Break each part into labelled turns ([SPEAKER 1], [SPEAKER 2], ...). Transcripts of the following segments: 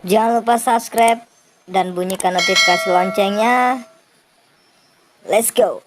[SPEAKER 1] Jangan lupa subscribe dan bunyikan notifikasi loncengnya. Let's go.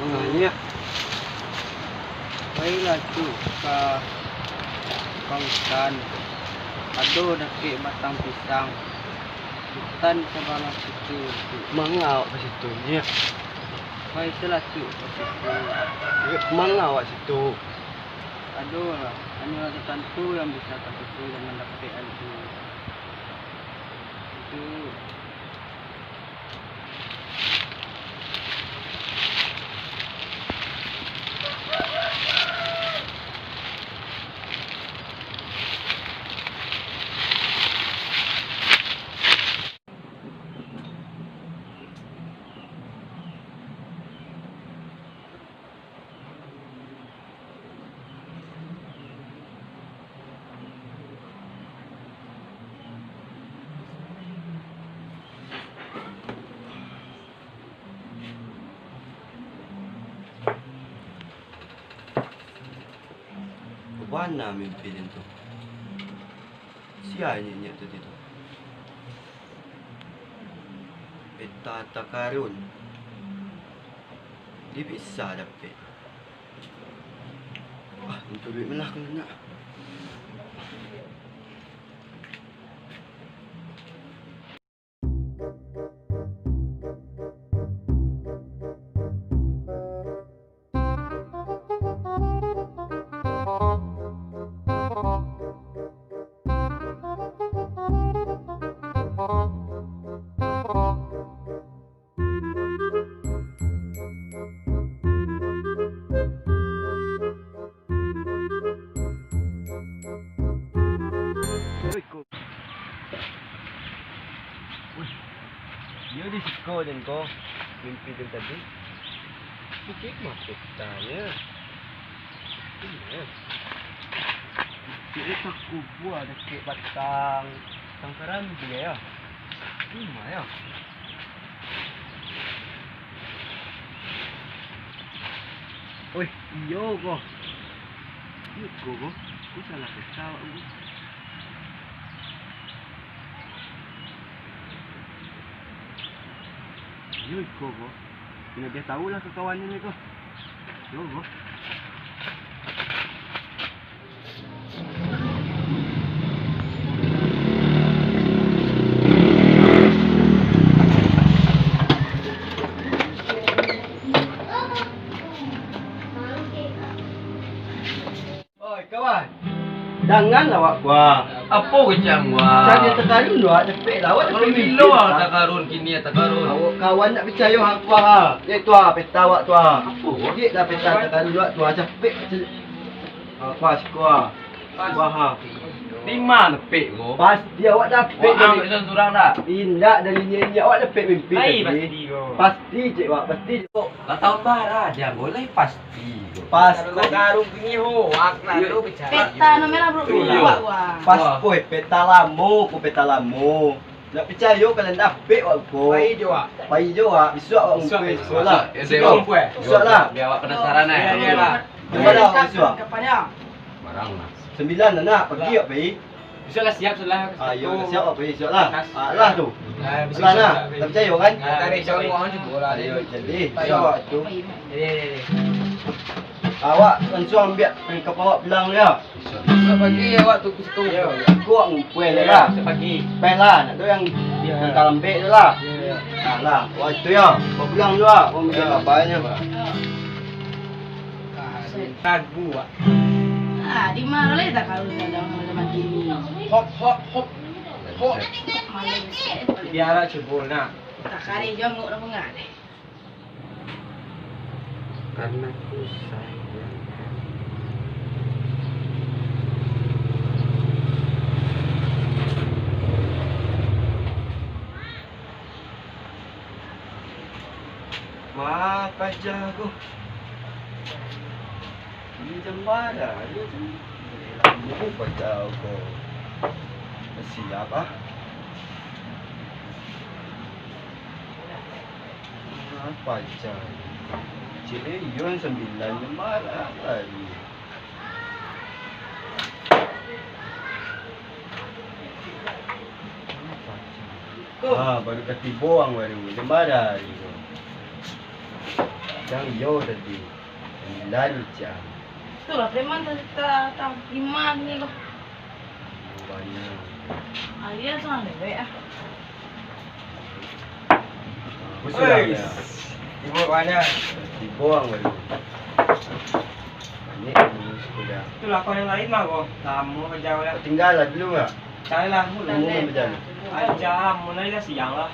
[SPEAKER 2] Makanya baiklah tu ke hutan. Aduh nakik batang pisang. Hutan sebelah situ.
[SPEAKER 3] Mangau ke situ ni.
[SPEAKER 2] Baiklah tu ke situ.
[SPEAKER 3] Mangau kat situ.
[SPEAKER 2] Aduh lah. Hanya tertentu yang bisa ke situ dengan nakik itu. Itu.
[SPEAKER 3] Mana mimpi dia tu? Siapa nyanyi tu tu? Peta takarun. Dia bisa dapat. Untuk duit mana aku nak? Dia di sekolah dan kau mimpi dia tadi. Sikit masuk tanya.
[SPEAKER 2] Dia tak kubur dekat batang sangkaran dia ya. Lima ya. Oi, iyo ko. Iyo ko. Ku salah ketawa aku. Iyo ko. Kena dia tahulah kekawannya ni ko. Yo ko.
[SPEAKER 3] Oi kawan. Jangan lawak gua.
[SPEAKER 4] Apa kecam wah?
[SPEAKER 3] Cari tekarun dua cepet lawak
[SPEAKER 4] Kalau bilo tak karun kini tak karun.
[SPEAKER 3] Awak kawan nak percaya hang tua ha. Dia tua peta awak tua.
[SPEAKER 4] Apa?
[SPEAKER 3] Dia dah peta tekarun dua tua cepet. Pas kuah. Kuah ha.
[SPEAKER 4] Di mana pek go?
[SPEAKER 3] Pasti awak dapat
[SPEAKER 4] Wah, ambil surang dah.
[SPEAKER 3] Tindak dari nyanyi awak dapat mimpi
[SPEAKER 4] Hai,
[SPEAKER 3] tadi.
[SPEAKER 4] pasti go.
[SPEAKER 3] Pasti cik awak pasti kok.
[SPEAKER 4] Kau tahu bara dia boleh pasti go.
[SPEAKER 3] Pas
[SPEAKER 4] Kalau karun kini ho, ak nak tu bicara.
[SPEAKER 1] Peta nomor bro.
[SPEAKER 4] Iya.
[SPEAKER 3] pas koi peta lamu ku peta lamu. Nak percaya kalau dapat awak ko.
[SPEAKER 4] Baik je wak.
[SPEAKER 3] Pai jo ah besok awak mimpi sekolah.
[SPEAKER 4] Dia buat.
[SPEAKER 3] Besok lah.
[SPEAKER 4] Biar awak penasaran eh.
[SPEAKER 2] Ya lah.
[SPEAKER 3] Jumpa dah besok.
[SPEAKER 4] Barang lah.
[SPEAKER 3] 9 anak pergi apa pi?
[SPEAKER 2] Bisa lah siap sudah.
[SPEAKER 3] Ayo siap apa besok lah. Lah tu.
[SPEAKER 2] Bisa
[SPEAKER 3] Lah lah. Tak percaya kan?
[SPEAKER 2] Dari jauh orang juga lah.
[SPEAKER 3] Ayo jadi besok tu.
[SPEAKER 2] Ini.
[SPEAKER 3] Awak langsung ambil kepala bilang dia.
[SPEAKER 2] Besok pagi awak tu ke situ.
[SPEAKER 3] Aku ang kuih dia lah.
[SPEAKER 2] Besok pagi.
[SPEAKER 3] Pen lah, nak tu yang dalam beg tu lah. Nah lah, waktu tu ya. Kau bilang tu lah, kau mikir kabarnya.
[SPEAKER 2] Ragu ah.
[SPEAKER 1] Di mana lagi tak kalau dalam zaman ini?
[SPEAKER 2] Hop hop hop.
[SPEAKER 5] Pok. Malam ni.
[SPEAKER 2] Biarlah jebol nak.
[SPEAKER 5] Tak kari jongok nak mengat.
[SPEAKER 4] Karena ku sayang.
[SPEAKER 3] Apa jago? Ini jembara, ini kamu jago. Siapa? Apa jago? Cileyon 9 jembara lagi. Baru ketibuang baru jembara itu. Yang yo tadi 9 jam.
[SPEAKER 5] Itulah preman tak iman ni kau.
[SPEAKER 3] Banyak.
[SPEAKER 5] Dia sana deh ah.
[SPEAKER 3] Busulannya.
[SPEAKER 2] Ibu mana?
[SPEAKER 3] Ketibuang baru. Ini sudah.
[SPEAKER 2] Itulah kau yang lain mah kau. Lama berjauh lah.
[SPEAKER 3] Tinggal dulu enggak?
[SPEAKER 2] Carilah mulu.
[SPEAKER 3] Umum berjalan.
[SPEAKER 2] Jam, mulai dah siang lah.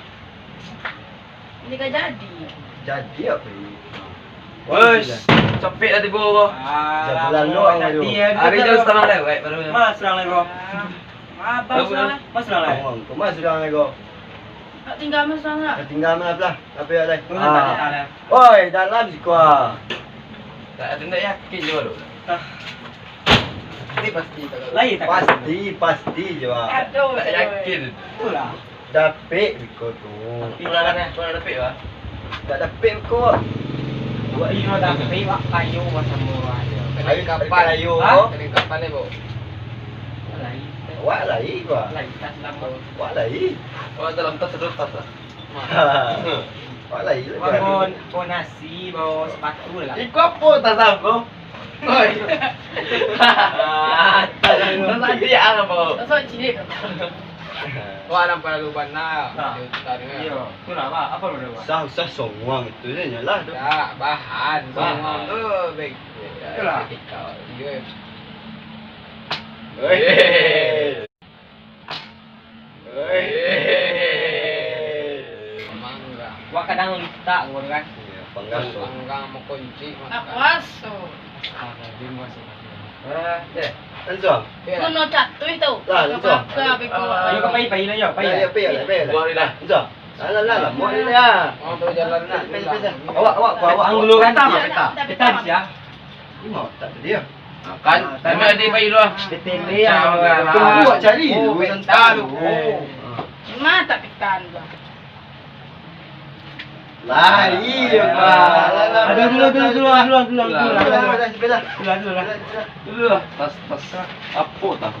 [SPEAKER 5] Ini kan jadi.
[SPEAKER 3] Jadi apa ini?
[SPEAKER 4] Wes, cepet dah tiba kau.
[SPEAKER 3] Jalan doang tu.
[SPEAKER 4] Hari jam setengah lewat baru.
[SPEAKER 2] Mas serang lagi kau.
[SPEAKER 5] Abang sana.
[SPEAKER 2] Mas serang lagi.
[SPEAKER 3] Kau mas sudah nego.
[SPEAKER 5] Tak tinggal mas sana.
[SPEAKER 3] Tinggal mana pula? Apa yang lain?
[SPEAKER 2] Tak ada.
[SPEAKER 3] Oi, dalam si kuah.
[SPEAKER 4] Tak ada nak yakin je baru. Ini pasti tak ada.
[SPEAKER 2] Lain tak?
[SPEAKER 3] Pasti jawab.
[SPEAKER 5] Aduh.
[SPEAKER 4] Tak yakin.
[SPEAKER 2] Itulah.
[SPEAKER 3] Dapik biko tu.
[SPEAKER 4] Pernah dapat lah.
[SPEAKER 3] Tak dapik biko.
[SPEAKER 2] Buat ini dah tapi wak kayu macam murah je.
[SPEAKER 3] Ayo kapal ayo.
[SPEAKER 4] Kena kapal ni bu.
[SPEAKER 2] Lain.
[SPEAKER 3] Wak lain gua.
[SPEAKER 2] Lain tak lama.
[SPEAKER 3] Wak lain.
[SPEAKER 4] Oh dalam tas sedut tas lah.
[SPEAKER 3] Wak lain
[SPEAKER 2] Bawa nasi, bawa sepatu lah.
[SPEAKER 4] Ikut apa tas aku? Oi. Tak dia apa?
[SPEAKER 5] Tak ciri kau.
[SPEAKER 4] Wah nampak lu bana.
[SPEAKER 2] Iya. Itulah pak. Apa lu dah?
[SPEAKER 3] Usah songwang itu je nyalah tu.
[SPEAKER 4] Ya, bahan. Bahan tu baik.
[SPEAKER 2] Itulah.
[SPEAKER 4] Dia.
[SPEAKER 3] Oi. Oi.
[SPEAKER 4] Mangga.
[SPEAKER 2] Wak kadang letak gua kan.
[SPEAKER 3] Panggang tu.
[SPEAKER 4] Mangga mau kunci.
[SPEAKER 5] Awas tu.
[SPEAKER 2] Dia masuk.
[SPEAKER 4] Deh.
[SPEAKER 3] Langsung.
[SPEAKER 5] Kau nak catuh tu.
[SPEAKER 3] Lah, langsung.
[SPEAKER 2] Ayo kau pai lah yo, pai.
[SPEAKER 3] Ya, pai lah, pai lah.
[SPEAKER 4] Buang dah.
[SPEAKER 3] Langsung. Lah, mau ni dah.
[SPEAKER 4] Oh, tu jalan nak.
[SPEAKER 3] Awak
[SPEAKER 2] Ang dulu kan tak?
[SPEAKER 5] Kita.
[SPEAKER 2] Kita di sia.
[SPEAKER 3] Ini mau tak dia.
[SPEAKER 4] Kan, tapi dia bayi dulu.
[SPEAKER 2] Betul
[SPEAKER 3] Tunggu awak cari dulu.
[SPEAKER 4] Bentar dulu.
[SPEAKER 5] Cuma tak pikan tu.
[SPEAKER 3] Lah, iya pak.
[SPEAKER 2] Ada dulu.
[SPEAKER 3] Sebelah.
[SPEAKER 4] Dulu lah. Tas apa tak?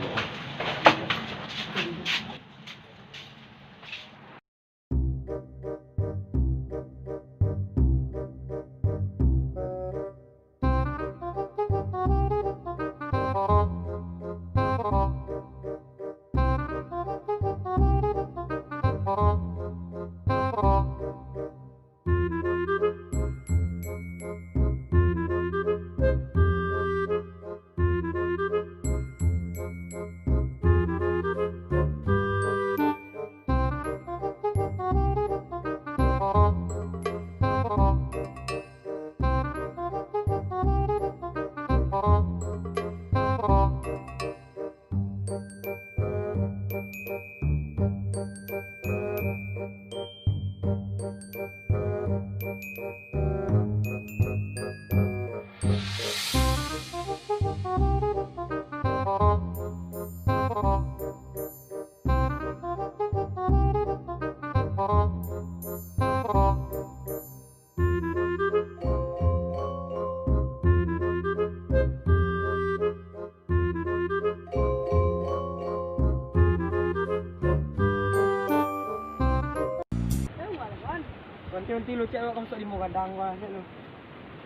[SPEAKER 2] Nanti lu cek kau masuk limo kadang gua cek lu.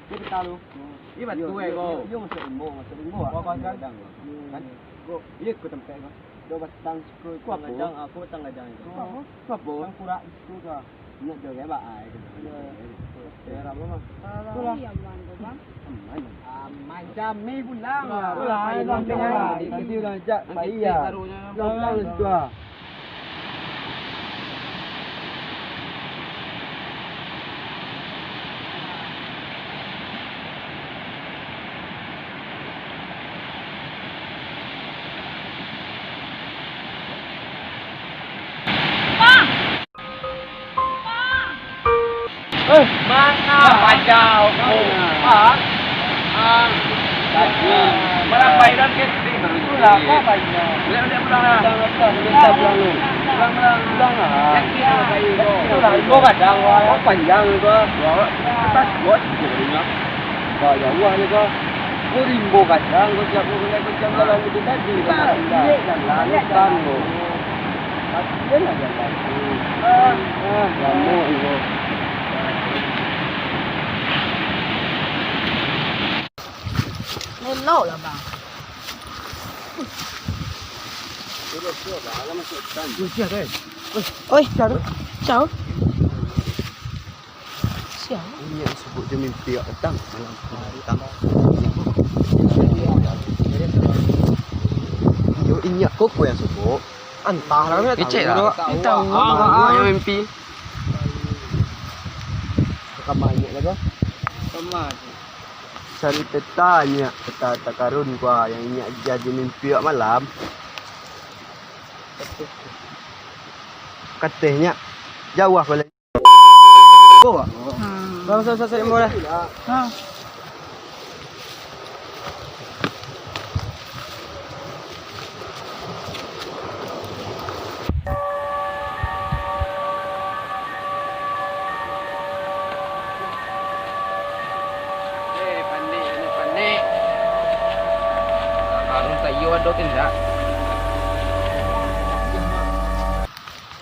[SPEAKER 2] Dia betal lu. Iya betul kau. Dia masuk limo. Kau kadang kan. Kau iya ku tempat kau. Dua batang ku kadang aku batang kadang itu. Apa? Yang kurang itu tu. Nak jaga ba ai. Ya apa mah? Itulah. Macam ni pulang. Itulah. Sampai dia dah jak bayi ya. Pulang tu. Mana pajau kau? Ah. Mana pajau ke sini? Pulang apa pajau? Pulang pulang lah. Pulang pulang lu. Pulang pulang. Pulang lah. Yang kira bayi kau. Pulang. Kau kadang kau panjang kau. Kita buat jadinya. Kau jauh ni kau. Kau rimbo kadang kau siap kau kena macam dalam itu tadi. Ini jalan kan kau. Ada lah jalan. Kamu itu.
[SPEAKER 5] Lên lỗ là bà. Ôi, chào đó. Chào. Chào.
[SPEAKER 3] Ini yang sebut dia mimpi datang malam datang. Yo inyak kok yang sebut. Entahlah kan.
[SPEAKER 2] Kecil lah.
[SPEAKER 5] Tahu.
[SPEAKER 2] Yang mimpi.
[SPEAKER 3] Kamanya lagi.
[SPEAKER 2] Sama.
[SPEAKER 3] Cari petanya, peta takarun gua yang inyak jadi mimpi malam. Katanya jauh boleh. Gua.
[SPEAKER 2] Bang saya mau dah.
[SPEAKER 5] Ha.
[SPEAKER 2] Panik. Karun tayo ado tindak.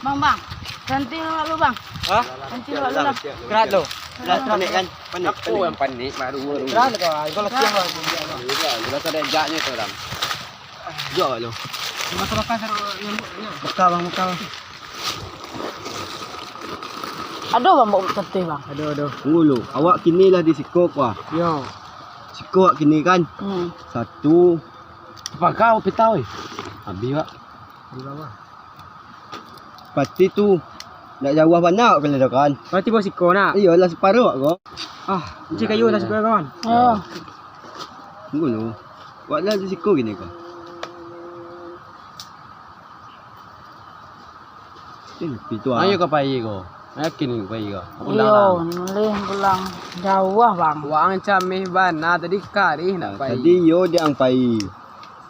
[SPEAKER 5] Bang. Ganti lu bang.
[SPEAKER 2] Hah?
[SPEAKER 5] Ganti lu lah.
[SPEAKER 2] Kerat lo.
[SPEAKER 3] Panik kan? Panik.
[SPEAKER 2] Aku yang panik baru.
[SPEAKER 3] Kerat kau. Kau lagi yang
[SPEAKER 2] Bila ada jaknya tu orang.
[SPEAKER 3] Jauh lo.
[SPEAKER 2] Masa bakal
[SPEAKER 3] Bekal bang, bekal.
[SPEAKER 5] Aduh bang mau ketih bang.
[SPEAKER 2] Aduh.
[SPEAKER 3] Tunggu lu. Awak kini lah di sikop wah.
[SPEAKER 2] Yo.
[SPEAKER 3] Sikop kini kan. Satu.
[SPEAKER 2] Apa kau pitau eh? Habis pak.
[SPEAKER 3] Pasti tu. Nak jauh banyak kali dah kan.
[SPEAKER 2] Berarti bos siko nak.
[SPEAKER 3] Iyalah separuh kau.
[SPEAKER 2] Cik kayu dah siko kawan.
[SPEAKER 5] Oh.
[SPEAKER 3] Tunggu lu. Awak lah di sikop gini kau. Itu
[SPEAKER 2] Ayo kau pergi kau. Yakin kau pergi kau.
[SPEAKER 5] Iyo, boleh pulang jauh bang.
[SPEAKER 2] Wang camih bana tadi kari nak pergi.
[SPEAKER 3] Tadi yo dia ang pai.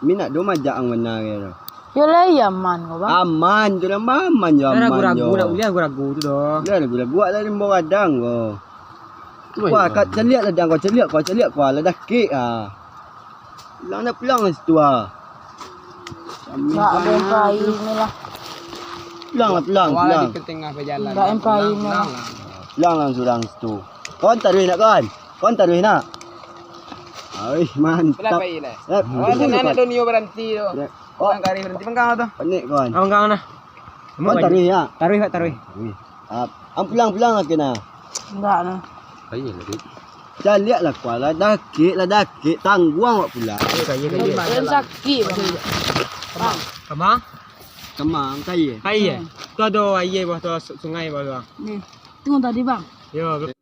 [SPEAKER 3] Minat do majak ang benar ya.
[SPEAKER 5] Yo lah yaman kau bang.
[SPEAKER 3] Aman tu dah aman jo aman jo.
[SPEAKER 2] Ragu-ragu tu dah.
[SPEAKER 3] Dah gula buat lah limbo kadang ko. Wah kat celiak lah kau celiak kau lah dah kek ah. Pulang situ ah.
[SPEAKER 5] Tak ada yang pai ni lah.
[SPEAKER 3] Pulang.
[SPEAKER 2] Ke tengah berjalan.
[SPEAKER 5] Tak yang pai ni lah.
[SPEAKER 3] Pulang surang situ. Kau taruh nak kawan? Kau taruh nak? Ai mantap.
[SPEAKER 2] Pergi lah. Nak dunia berhenti tu. Orang kari berhenti pengkau tu.
[SPEAKER 3] Panik kawan.
[SPEAKER 2] Pengkau nah.
[SPEAKER 3] Kau taruh ya?
[SPEAKER 2] Taruh.
[SPEAKER 3] Am pulang lah kena.
[SPEAKER 5] Enggak nah.
[SPEAKER 2] Pergi lagi.
[SPEAKER 3] Celiak lah kau lah dah kek tangguang awak pula.
[SPEAKER 5] Yang sakit bang.
[SPEAKER 2] Kemang.
[SPEAKER 3] Kemang kaya.
[SPEAKER 2] Air. Tu ada air bawah tu sungai bawah tu.
[SPEAKER 5] Ni. Tunggu tadi bang.
[SPEAKER 2] Yo. Tadi.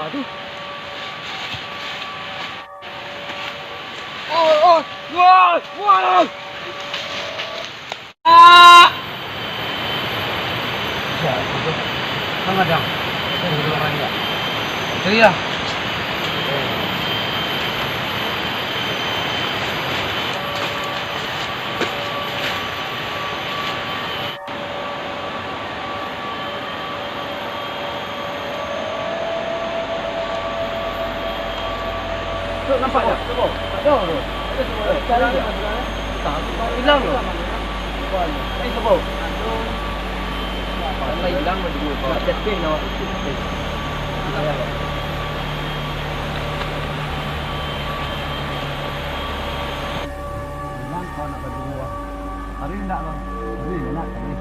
[SPEAKER 2] Tu. Wah. Sama dah. Cari lah. Tu nampak tak? Tak ada tu. Ada semua. Cari dia. Hilang tu. Ini sebab. Kalau hilang macam tu. Tak testing awak. Kau nak berdua. Hari nak bang. Hari nak tak ni.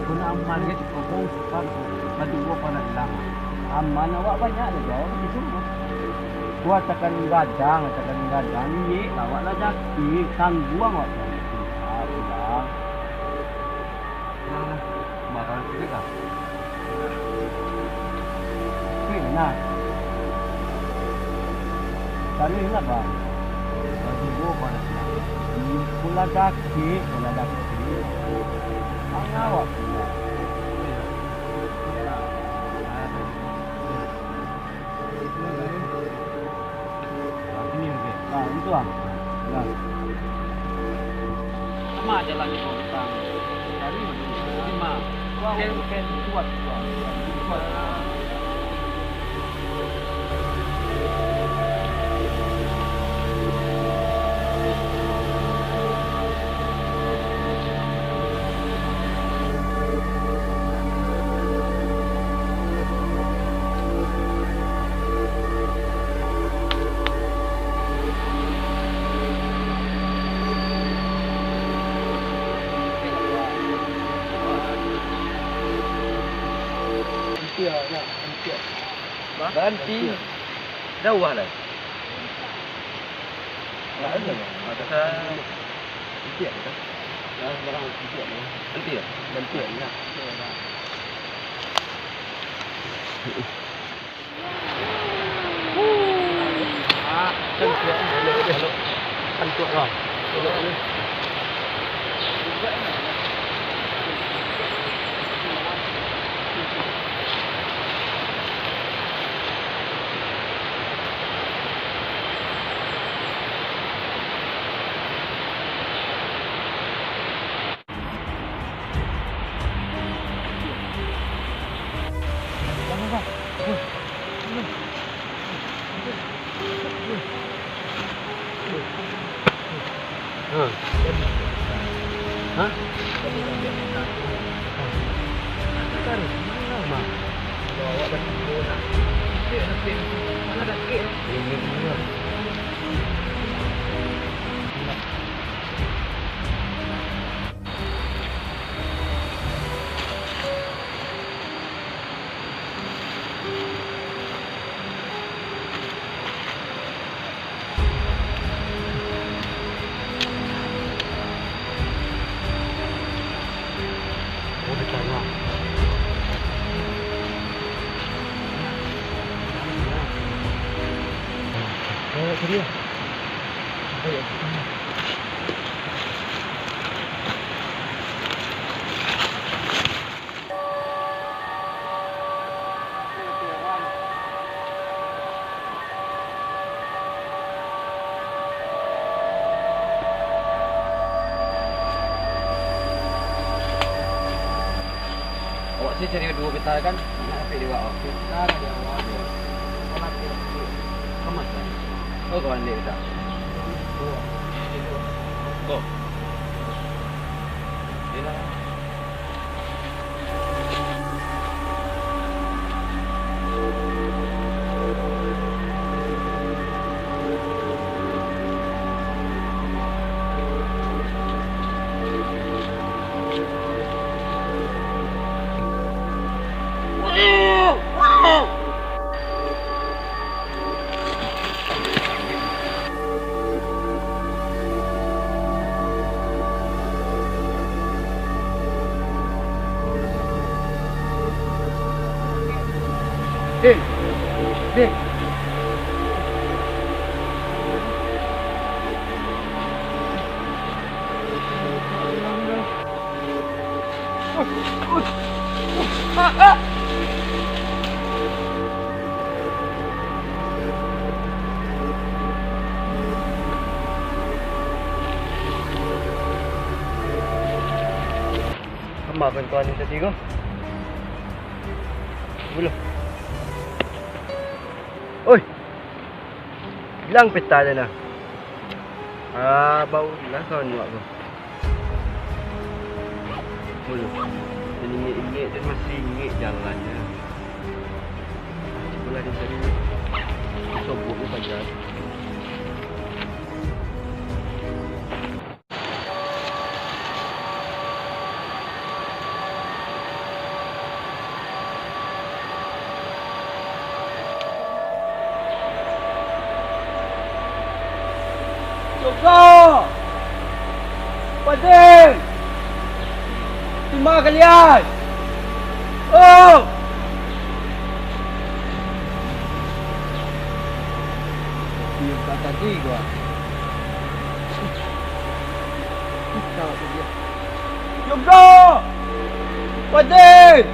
[SPEAKER 2] Kau nak aman ke cukup kau sebab berdua kau nak hilang. Aman awak banyak le jauh di semua. Gua tekan gadang ni awak lah jaki tangguang awak. Pulang. Nah, bakal kita. Nah. Tadi nak bang. Berdua kau nak hilang. Pula daki. Awak. Itu ah. Ya. Sama aja lagi orang. Dari lima. Bukan kuat. Berhenti. Dah wah lah. Tak ada. Kata nanti apa? Dah barang nanti apa? Nanti ya. Nanti ya. Cantik. Cantik lah. Awak sih cari dua peta kan? Nak ambil dia awak. Peta dia awak. Kau mati. Kemas kan? Oh kau ambil peta. Kau. Dia lah. Dek. Sama bantuan ini tadi kau. Belum. Oi.
[SPEAKER 3] Lang peta dah nah. Bau lah kau ni aku. Mulu. Jadi ingat dan masih ingat jalannya. Cuba lah dia cari. Sobok ni pajar. Cukup! Pading! Terima kalian! Oh! Dia kata tiga. Cukup! Pading!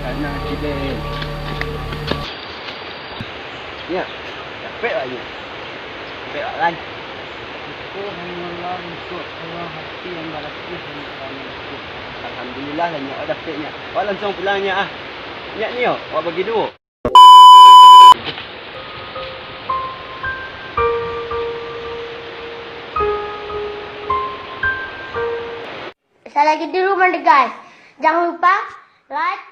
[SPEAKER 3] Karena kita ya, capek lagi. Capek kan? Itu hanyalah untuk Allah hati yang berlatih dan berlatih. Alhamdulillah lah nyak ada dapatnya. Awak langsung pulangnya ah. Nyak ni yo, awak bagi dua.
[SPEAKER 6] Saya lagi di rumah deh guys. Jangan lupa like,